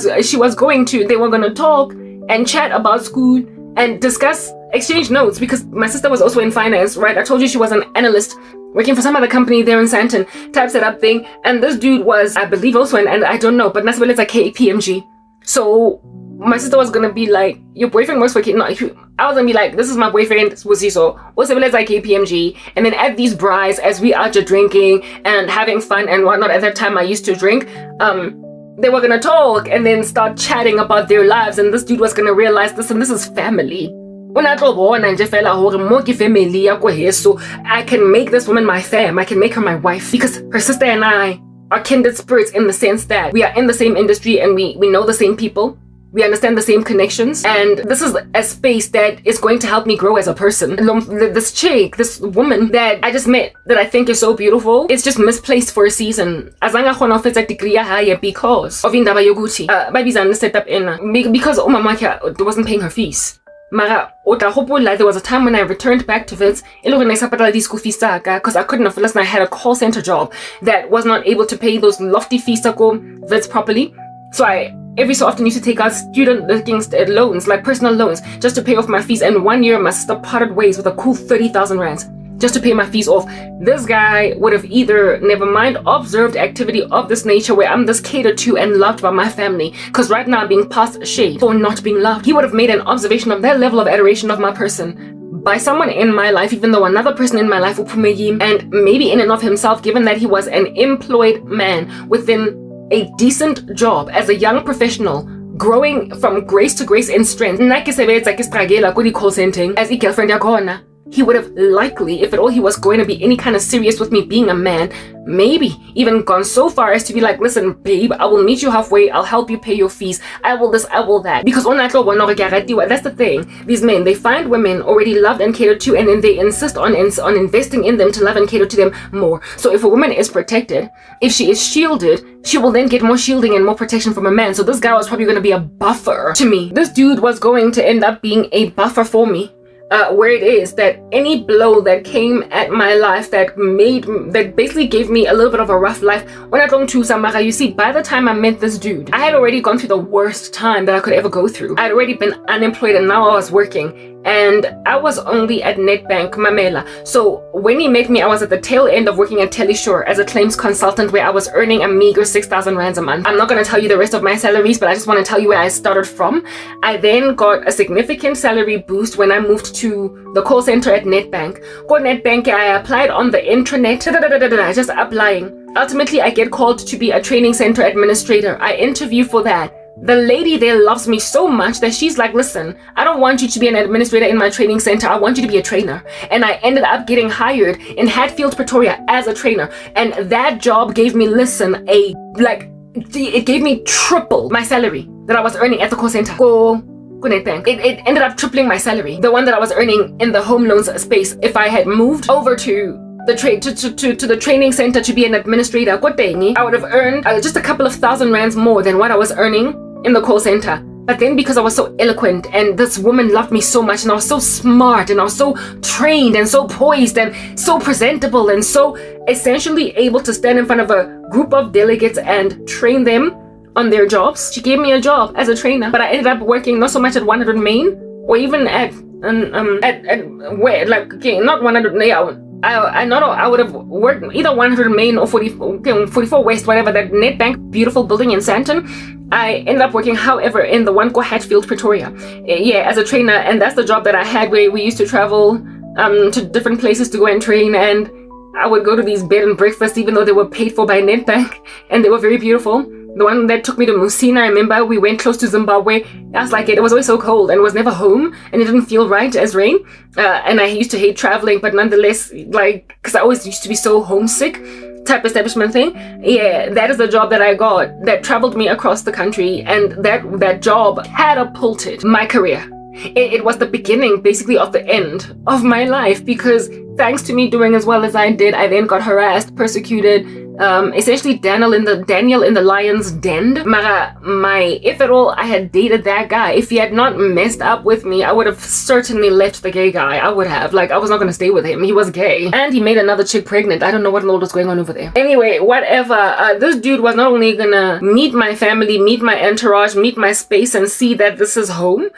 gonna talk and chat about school and discuss, exchange notes, because my sister was also in finance, right? I told you she was an analyst working for some other company there in Santon, type setup thing. And this dude was, I believe, also and I don't know, but Nasbel is a KPMG. So my sister was gonna be like, your boyfriend works for I was gonna be like, this is my boyfriend, Wusiso. What's it like KPMG? And then at these braais, as we are just drinking and having fun and whatnot, at that time I used to drink, they were gonna talk and then start chatting about their lives, and this dude was gonna realize, listen, this is family. So I can make this woman my fam, I can make her my wife, because her sister and I are kindred spirits in the sense that we are in the same industry and we know the same people. We understand the same connections, and this is a space that is going to help me grow as a person. This chick, this woman that I just met, that I think is so beautiful, it's just misplaced for a season. Azanga khona fetsa degree higher because of indaba yokuthi babizana set up in because umama wasn't paying her fees. Mara there was a time when I returned back to Wits because I couldn't afford. Listen, I had a call center job that was not able to pay those lofty fees to go Wits properly. So I every so often used to take out student loans, like personal loans, just to pay off my fees. And 1 year my sister parted ways with a cool 30,000 rands just to pay my fees off. This guy would have either, never mind, observed activity of this nature where I'm this catered to and loved by my family, because right now I'm being passed shade for not being loved. He would have made an observation of that level of adoration of my person by someone in my life, even though another person in my life will him, and maybe in and of himself, given that he was an employed man within a decent job as a young professional, growing from grace to grace in strength. As a girlfriend yakona, he would have likely, if at all he was going to be any kind of serious with me being a man, maybe even gone so far as to be like, listen, babe, I will meet you halfway, I'll help you pay your fees, I will this, I will that. Because that's the thing. These men, they find women already loved and catered to, and then they insist on investing in them to love and cater to them more. So if a woman is protected, if she is shielded, she will then get more shielding and more protection from a man. So this guy was probably going to be a buffer to me. This dude was going to end up being a buffer for me. Where it is that any blow that came at my life that basically gave me a little bit of a rough life. When I don't choose Samara, you see, by the time I met this dude, I had already gone through the worst time that I could ever go through. I had already been unemployed and now I was working. And I was only at Nedbank, Mamela. So when he met me, I was at the tail end of working at Teleshore as a claims consultant, where I was earning a meager 6,000 rands a month. I'm not going to tell you the rest of my salaries, but I just want to tell you where I started from. I then got a significant salary boost when I moved to the call center at Nedbank. Go Nedbank, I applied on the intranet, just applying. Ultimately, I get called to be a training center administrator. I interview for that. The lady there loves me so much that she's like, listen, I don't want you to be an administrator in my training center. I want you to be a trainer. And I ended up getting hired in Hatfield, Pretoria as a trainer. And that job gave me, it gave me triple my salary that I was earning at the call center. It ended up tripling my salary. The one that I was earning in the home loans space. If I had moved over to the the training center to be an administrator, I would have earned just a couple of thousand rands more than what I was earning in the call center. But then because I was so eloquent and this woman loved me so much and I was so smart and I was so trained and so poised and so presentable and so essentially able to stand in front of a group of delegates and train them on their jobs, she gave me a job as a trainer. But I ended up working not so much at 100 Main or even at where, like, okay, not 100, yeah, I would have worked either 100 Main or 44 West, whatever, that Nedbank beautiful building in Sandton. I ended up working, however, in the one called Hatfield, Pretoria, as a trainer. And that's the job that I had, where we used to travel to different places to go and train. And I would go to these bed and breakfasts, even though they were paid for by Nedbank, and they were very beautiful. The one that took me to Musina, I remember we went close to Zimbabwe. I was like, it was always so cold and was never home, and it didn't feel right as rain. And I used to hate traveling, but nonetheless, like, because I always used to be so homesick type establishment thing. Yeah, that is the job that I got that traveled me across the country, and that job catapulted my career. It was the beginning, basically, of the end of my life, because thanks to me doing as well as I did, I then got harassed, persecuted, essentially Daniel in the lion's den. If at all I had dated that guy, if he had not messed up with me, I would have certainly left the gay guy. I would have. Like, I was not going to stay with him. He was gay. And he made another chick pregnant. I don't know what in the world was going on over there. Anyway, whatever. This dude was not only going to meet my family, meet my entourage, meet my space, and see that this is home,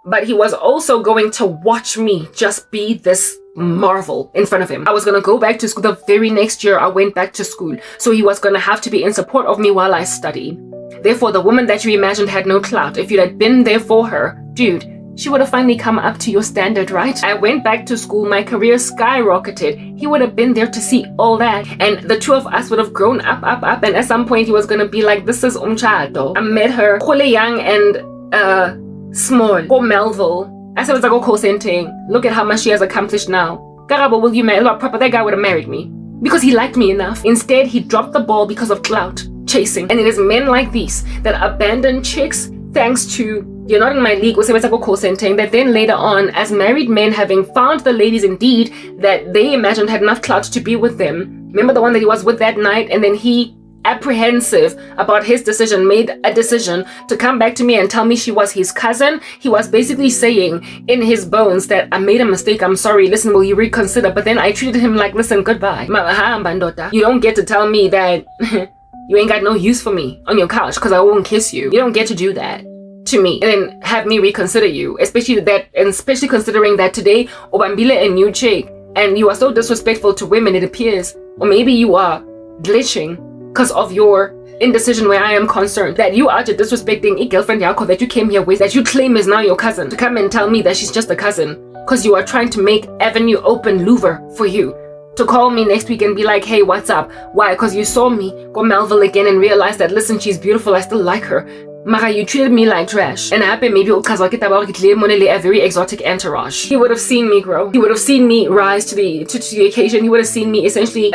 but he was also going to watch me just be this marvel in front of him. I was gonna go back to school the very next year. I went back to school, so he was gonna have to be in support of me while I study. Therefore, the woman that you imagined had no clout. If you had been there for her, dude, she would have finally come up to your standard, right? I went back to school, my career skyrocketed. He would have been there to see all that. And the two of us would have grown up. And at some point he was gonna be like, this is umchado. I met her, young and small. Go Melville. I said, go co-centering. Look at how much she has accomplished now. Karabo, will you marry? Proper, that guy would have married me. Because he liked me enough. Instead, he dropped the ball because of clout chasing. And it is men like these that abandon chicks thanks to, you're not in my league, that then later on, as married men having found the ladies indeed that they imagined had enough clout to be with them. Remember the one that he was with that night, and then he, apprehensive about his decision, made a decision to come back to me and tell me she was his cousin. He was basically saying in his bones that I made a mistake, I'm sorry, listen, will you reconsider? But then I treated him like, listen, goodbye. You don't get to tell me that you ain't got no use for me on your couch because I won't kiss you. You don't get to do that to me and then have me reconsider you, especially considering that today Obambile a new chick and you are so disrespectful to women, it appears, or maybe you are glitching because of your indecision where I am concerned, that you are disrespecting a girlfriend Yako that you came here with, that you claim is now your cousin, to come and tell me that she's just a cousin because you are trying to make avenue open louver for you. To call me next week and be like, hey, what's up? Why? Because you saw me go Melville again and realized that, listen, she's beautiful, I still like her. Mara, you treated me like trash. And happen maybe a very exotic entourage. He would have seen me grow. He would have seen me rise to the occasion. He would have seen me essentially,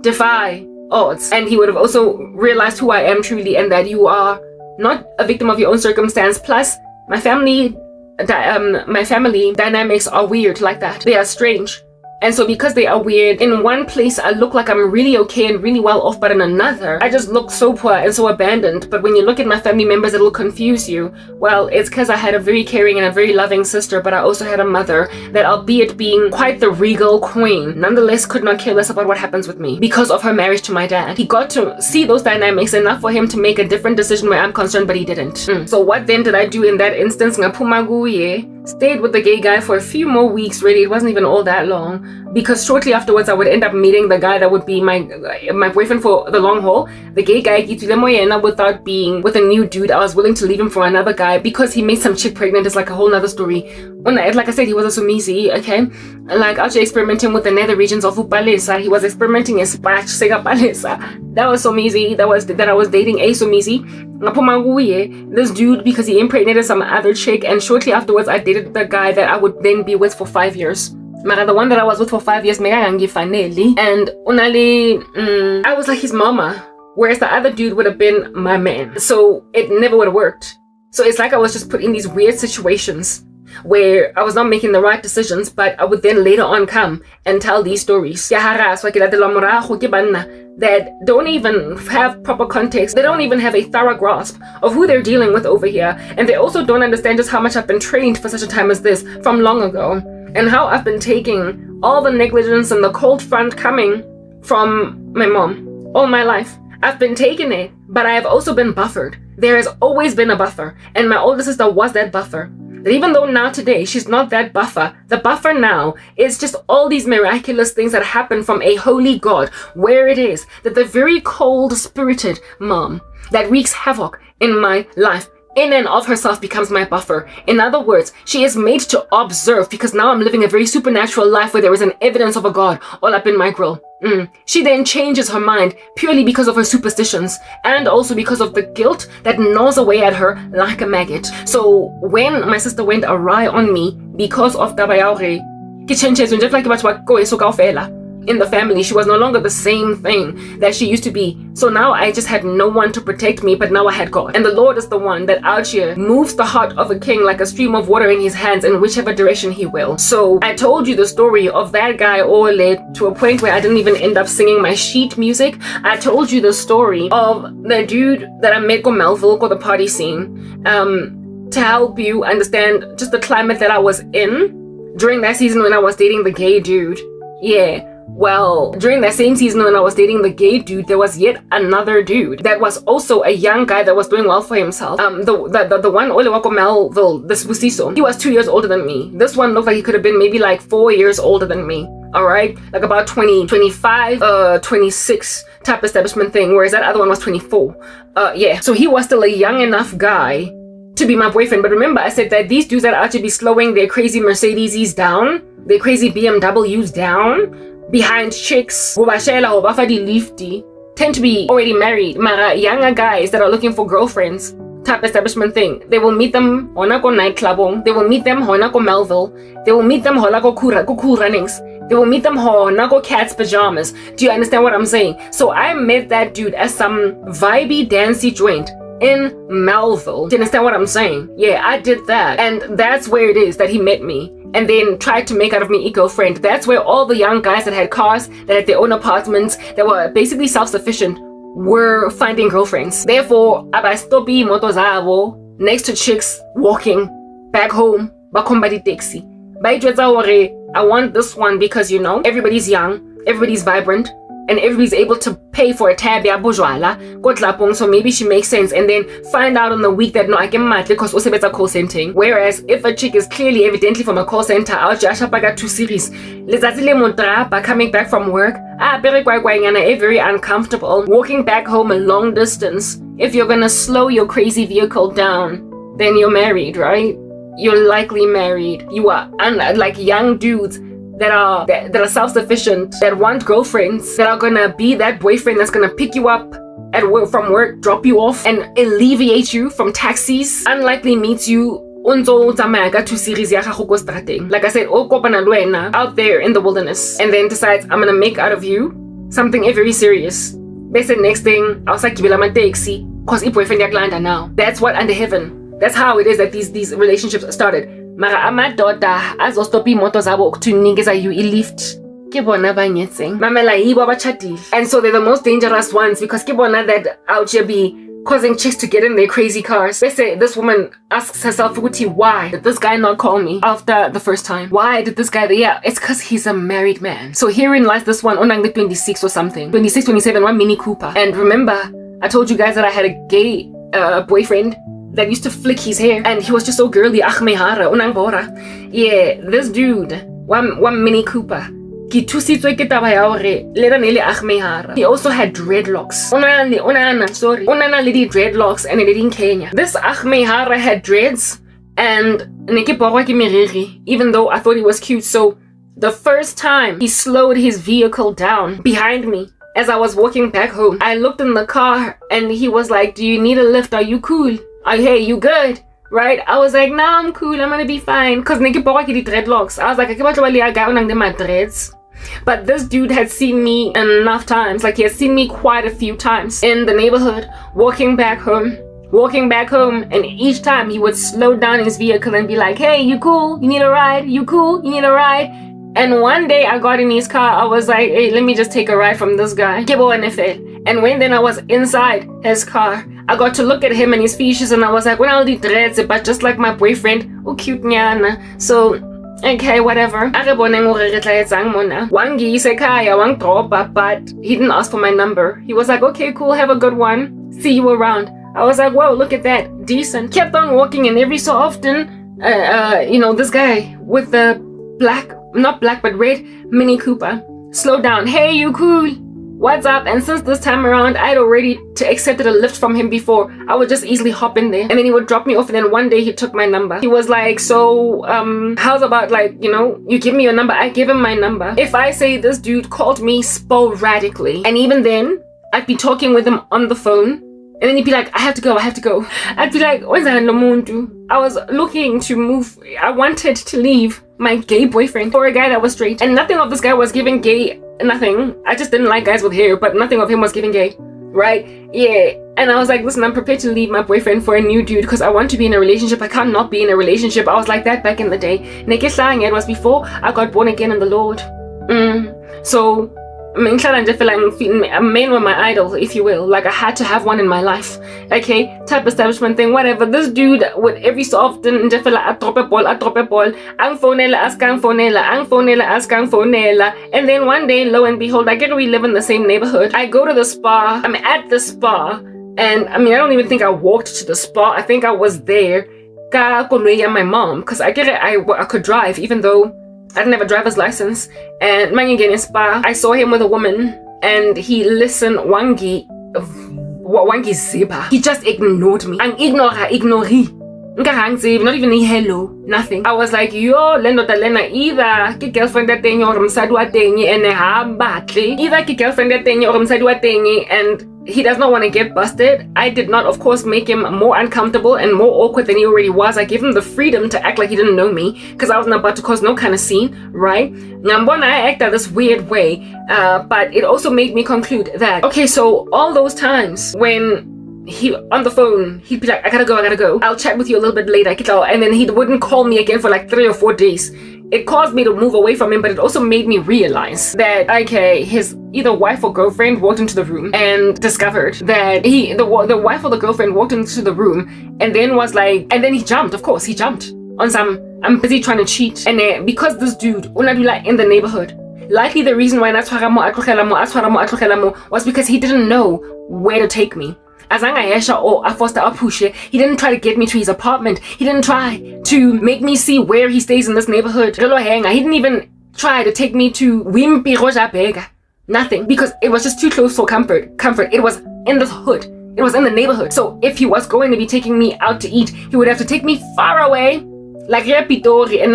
defy odds. And he would have also realized who I am truly and that you are not a victim of your own circumstance. Plus, my family dynamics are weird like that. They are strange. And so because they are weird, in one place I look like I'm really okay and really well off, but in another, I just look so poor and so abandoned. But when you look at my family members, it'll confuse you. Well, it's because I had a very caring and a very loving sister, but I also had a mother that, albeit being quite the regal queen, nonetheless could not care less about what happens with me because of her marriage to my dad. He got to see those dynamics enough for him to make a different decision where I'm concerned, but he didn't. So what then did I do in that instance? Stayed with the gay guy for a few more weeks, really. It wasn't even all that long. Because shortly afterwards, I would end up meeting the guy that would be my boyfriend for the long haul. The gay guy, without being with a new dude, I was willing to leave him for another guy because he made some chick pregnant. It's like a whole nother story. Like I said, he was a Sumizi, okay? Like, actually experimenting with the nether regions of Upalesa. He was experimenting in Spach, Sega Palesa. That was Sumizi. That I was dating a Sumizi. This dude, because he impregnated some other chick, and shortly afterwards, I dated the guy that I would then be with for 5 years. The one that I was with for 5 years, and I was like his mama, whereas the other dude would have been my man. So it never would have worked. So it's like I was just put in these weird situations where I was not making the right decisions, but I would then later on come and tell these stories that don't even have proper context. They don't even have a thorough grasp of who they're dealing with over here. And they also don't understand just how much I've been trained for such a time as this from long ago. And how I've been taking all the negligence and the cold front coming from my mom all my life. I've been taking it, but I have also been buffered. There has always been a buffer, and my older sister was that buffer. That even though now today she's not that buffer, the buffer now is just all these miraculous things that happen from a holy God, where it is that the very cold-spirited mom that wreaks havoc in my life in and of herself becomes my buffer. In other words, she is made to observe because now I'm living a very supernatural life where there is an evidence of a God all up in my grill. She then changes her mind purely because of her superstitions and also because of the guilt that gnaws away at her like a maggot. So when my sister went awry on me because of Tabayaure, in the family, she was no longer the same thing that she used to be. So now I just had no one to protect me, but now I had God. And the Lord is the one that out here moves the heart of a king like a stream of water in his hands in whichever direction he will. So I told you the story of that guy Ole to a point where I didn't even end up singing my sheet music. I told you the story of the dude that I met on Melville, called the party scene, to help you understand just the climate that I was in during that season when I was dating the gay dude. Yeah. Well, during that same season when I was dating the gay dude, there was yet another dude that was also a young guy that was doing well for himself. The one Ole Wako Melville, this Busiso, he was 2 years older than me. This one looked like he could have been maybe like 4 years older than me. All right, like about 20, 25, 26 type establishment thing, whereas that other one was 24. Yeah, so he was still a young enough guy to be my boyfriend. But remember, I said that these dudes that are to be slowing their crazy Mercedes down, their crazy BMWs down, behind chicks who tend to be already married. Mara younger guys that are looking for girlfriends type establishment thing. They will meet them hona ko nightclub. They will meet them hona ko Melville. They will meet them hona ko cool runnings. They will meet them hona ko Cat's pajamas. Do you understand what I'm saying? So I met that dude at some vibey dancey joint in Melville. Do you understand what I'm saying? Yeah, I did that. And that's where it is that he met me and then tried to make out of me a girlfriend. That's where all the young guys that had cars, that had their own apartments, that were basically self-sufficient, were finding girlfriends. Therefore, abastopi motozavo next to chicks walking back home, bakombadi taxi. I want this one because, you know, everybody's young, everybody's vibrant, and everybody's able to pay for a tab ya bojwala, so maybe she makes sense, and then find out on the week that no, I can match because also better call centering. Whereas if a chick is clearly evidently from a call center, I'll just got 2 series. By coming back from work, very uncomfortable. Walking back home a long distance. If you're gonna slow your crazy vehicle down, then you're married, right? You're likely married. You are like young dudes that are self-sufficient, that want girlfriends, that are gonna be that boyfriend that's gonna pick you up at work, from work, drop you off, and alleviate you from taxis. Unlikely meets you like I said, out there in the wilderness, and then decides I'm gonna make out of you something very serious. They said next thing I'll say my taxi because if boyfriend yaklanda now. That's what under heaven. That's how it is that these relationships started. Mara amadoda azostopi moto zabo kutunikeza you ilift. Kibona banyetseng. Mamela yibo abachadile. And so they're the most dangerous ones because kibona that out here be causing chicks to get in their crazy cars. They say this woman asks herself, why did this guy not call me after the first time? Why did this guy? Yeah, it's because he's a married man. So herein lies this one, onang 26 or something. 26, 27, one Mini Cooper. And remember, I told you guys that I had a gay boyfriend that used to flick his hair, and he was just so girly. Yeah, this dude, one Mini Cooper. He also had dreadlocks. Unana lady dreadlocks and it in Kenya. This Ahmehara had dreads and even though I thought he was cute. So the first time he slowed his vehicle down behind me as I was walking back home, I looked in the car and he was like, do you need a lift? Are you cool? Hey, you good? Right? I was like, nah, I'm cool. I'm gonna be fine. Cause dreadlocks. I was like, I my dreads. But this dude had seen me enough times, like he had seen me quite a few times in the neighborhood, walking back home, and each time he would slow down his vehicle and be like, hey, you cool? You need a ride? You cool? You need a ride? And one day I got in his car, I was like, hey, let me just take a ride from this guy. And when then I was inside his car, I got to look at him and his features and I was like, well, I'll do dreads, but just like my boyfriend, oh cute nyana. So okay, whatever. But he didn't ask for my number. He was like, okay, cool, have a good one. See you around. I was like, whoa, look at that. Decent. Kept on walking, and every so often, you know, this guy with the not black, but red Mini Cooper slowed down. Hey, you cool? What's up? And since this time around, I'd already accepted a lift from him before. I would just easily hop in there and then he would drop me off, and then one day he took my number. He was like, so how's about, like, you know, you give me your number, I give him my number. If I say this dude called me sporadically, and even then I'd be talking with him on the phone, and then he'd be like, I have to go. I'd be like, what's that? I was looking to move. I wanted to leave my gay boyfriend for a guy that was straight, and nothing of this guy was giving gay. Nothing. I just didn't like guys with hair, but nothing of him was giving gay, right? Yeah. And I was like, listen, I'm prepared to leave my boyfriend for a new dude because I want to be in a relationship. I can't not be in a relationship. I was like that back in the day. It was before I got born again in the Lord. So men were my idol, if you will. Like I had to have one in my life. Okay, type establishment thing, whatever. This dude would every so often just feel like I drop a ball, ang phonela. And then one day, lo and behold, I get we live in the same neighborhood. I go to the spa. I'm at the spa, and I don't even think I walked to the spa. I think I was there. Ka koloi ya my mom, because I could drive, even though I didn't have a driver's license. And mangingeni spa, I saw him with a woman, and he listened wangi ziba. He just ignored me. And ignori. Not even a hello, nothing. I was like, yo, lendo talena either ki girlfriend that thing or msadu wa tengi and ha batle. Either ki girlfriend that thing or msadu wa tengi, and he does not want to get busted. I did not, of course, make him more uncomfortable and more awkward than he already was. I gave him the freedom to act like he didn't know me, because I wasn't about to cause no kind of scene, right? Ngambona, I acted this weird way, but it also made me conclude that, okay, so all those times when he on the phone, he'd be like, I gotta go, I'll chat with you a little bit later, and then he wouldn't call me again for like 3 or 4 days. It caused me to move away from him, but it also made me realize that, okay, his either wife or girlfriend walked into the room and discovered that the wife or the girlfriend walked into the room and then was like, and then he jumped, of course, he jumped on some, I'm busy trying to cheat. And because this dude, unadula in the neighborhood, likely the reason why was because he didn't know where to take me. He didn't try to get me to his apartment. He didn't try to make me see where he stays in this neighborhood. He didn't even try to take me to Wimpi Roja Bega. Nothing, because it was just too close for comfort. It was in the hood. It was in the neighborhood. So if he was going to be taking me out to eat, he would have to take me far away. Like Pitori, and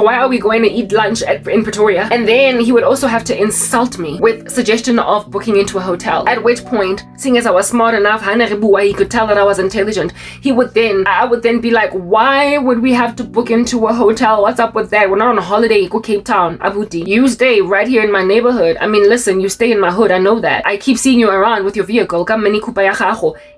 why are we going to eat lunch in Pretoria? And then he would also have to insult me with suggestion of booking into a hotel. At which point, seeing as I was smart enough, he could tell that I was intelligent. I would then be like, why would we have to book into a hotel? What's up with that? We're not on a holiday. Go Cape Town, Abuti. You stay right here in my neighborhood. Listen, you stay in my hood. I know that. I keep seeing you around with your vehicle.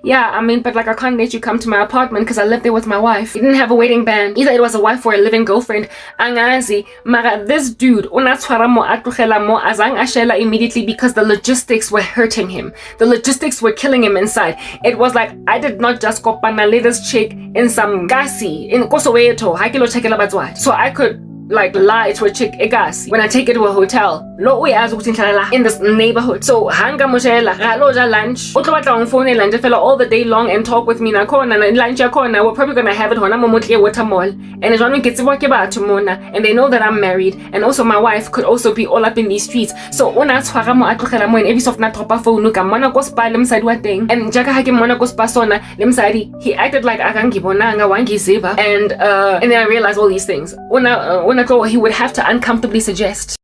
Yeah, but like I can't let you come to my apartment because I live there with my wife. He didn't have a wedding band. Either it was a wife or a living girlfriend. Angazi, mara this dude unatswara mo atlogela mo azang ashela immediately because the logistics were hurting him. The logistics were killing him inside. It was like I did not just kopana this chick in some gasi in Kosoweto. Hakilo chekela batswadi. So I could like lie to a chick egasi when I take her to a hotel. No way as in this neighborhood. So hanga moshela galoja lunch. Otla phone and fella all the day long and talk with me na kona na lunch yakona. We're probably gonna have it hona momotli water mall. And it's one gets and they know that I'm married, and also my wife could also be all up in these streets. So una tswara mo atlogela mo and every soft na tropa phone ka mona go spa lemsadi wa teng. And jaka hake mona go spa sona lemsadi, he acted like akangibonanga wangi ziba. And then I realized all these things. Una he would have to uncomfortably suggest.